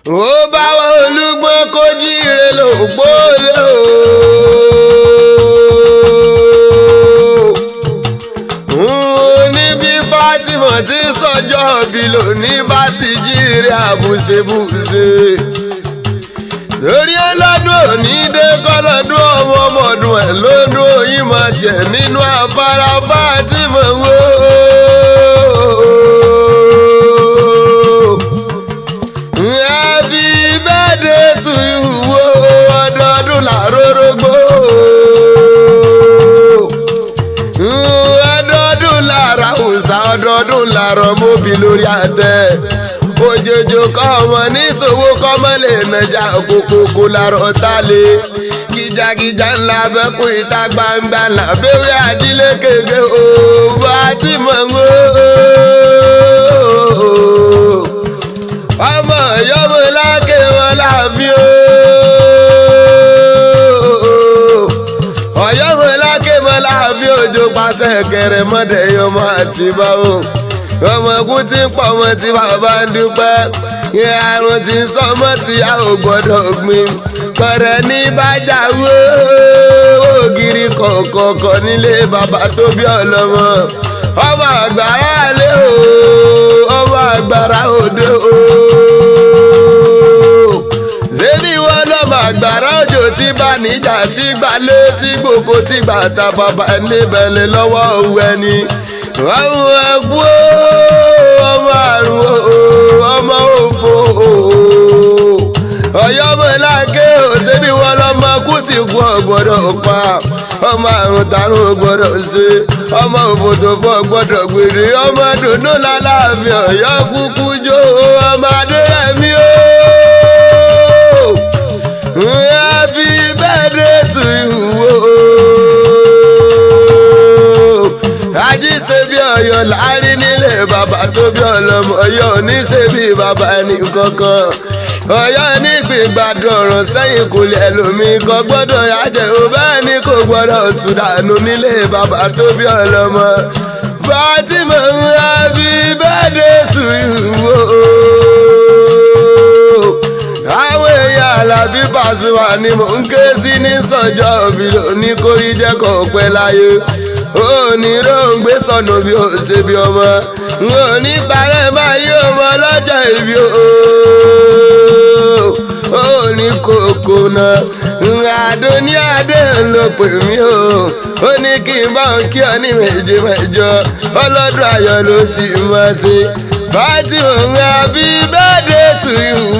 ó bá wọn olúgbọ́n kó jíire lògbólé o ní bí Fátímọ̀ tí sọjọ́ bí lónìí bá ti jíire àbùṣebùṣe lórí ọlọ́dún òní dé kọ́lọ́dún ọmọdún ẹ̀ lọ́dún òyìn máa tiẹ̀ nínú afárá Fátímọ̀ ń wò happy birthday to you ọdọọdún làrórógbó ọdọọdún làrá òòsà ọdọọdún làrọ̀ mọ́bí lórí àtẹ òjòjò kọ́ ọmọ níṣòwò kọ́mọ́lẹ̀ nàjà kòkòkò làrọ̀ tálẹ̀ kìjàkìjà ńlá bẹ́kù ìta gbangba làbẹ́wẹ́ àdílé kéke o Fátímọ̀ ń wò ọmọ yọmọ lákè wọn láàbí o ọyọmọ lákè wọn láàbí òjò pàṣẹ kẹrẹ mọdẹ yọmọ àti báwo ọmọ kú ti ń pọ̀ ọmọ tí bàbá ń dúpẹ́ ìyẹn àrùn tí ń sọmọ tí a ò gbọ́dọ̀ gbìn kọrẹ ní bájà wó ògiri kọ̀ọ̀kọ̀ọ̀kọ̀ nílé bàbá tó bí ọlọ́mọ ọmọ àgbàrá lé o ọmọ àgbàrá òde o ṣébí wọn lọmọ àgbàrá òjò tí bá níjà tí gbalé tí gbogbo tí bàtà bàbá níbẹ̀lẹ̀ lọ́wọ́ òwe ni ọmọ ẹkú ọmọ àrùn ọmọ òfò ọyọmọ lákè òṣèbí wọn lọmọ kú ti kú ọgbọ́dọ̀ pa ọmọ àrùn tàrùn ọgbọ́dọ̀ ṣe ọmọ òfòtòfò ọgbọ́dọ̀ gbèrè ọmọ dùnú lálàáfíà Ọ̀yọ́ kúkú jó ọmọ Adéyẹmí o happy birthday to you ajíṣebí Ọ̀yọ́ láàrin nílé bàbá tó bí ọlọ́mọ Ọ̀yọ́ oníṣebí bàbá ẹnì kankan Ọ̀yọ́ nígbìgbàdùn ọ̀rọ̀ sẹ́yìn kò lè lómi kò gbọ́dọ̀ yájẹ̀ ò bẹ́ẹ̀ ni kò gbọ́dọ̀ tún dànù nílé bàbá tó bí ọlọ́mọ Fátímọ̀ ń happy birthday to you àwọn èèyàn Àlàbí Pasuma ni mò ń ké sí ní sọ́jọ́ òbí lóní kórí jẹ́ kó pẹ́ láyé òní róńgbé sọnù bí ó ṣe bí ọmọ òní parẹ́ máa yí ọmọ lọ́jọ́ ìbí òní kòkó náà àdó ní adé ló pè mí o ó ní kí n bá òun kí ọ ní méje mẹ́jọ ọlọ́dún ayọ̀ ló sì máa ṣe Fátímọ̀ happy birthday to you.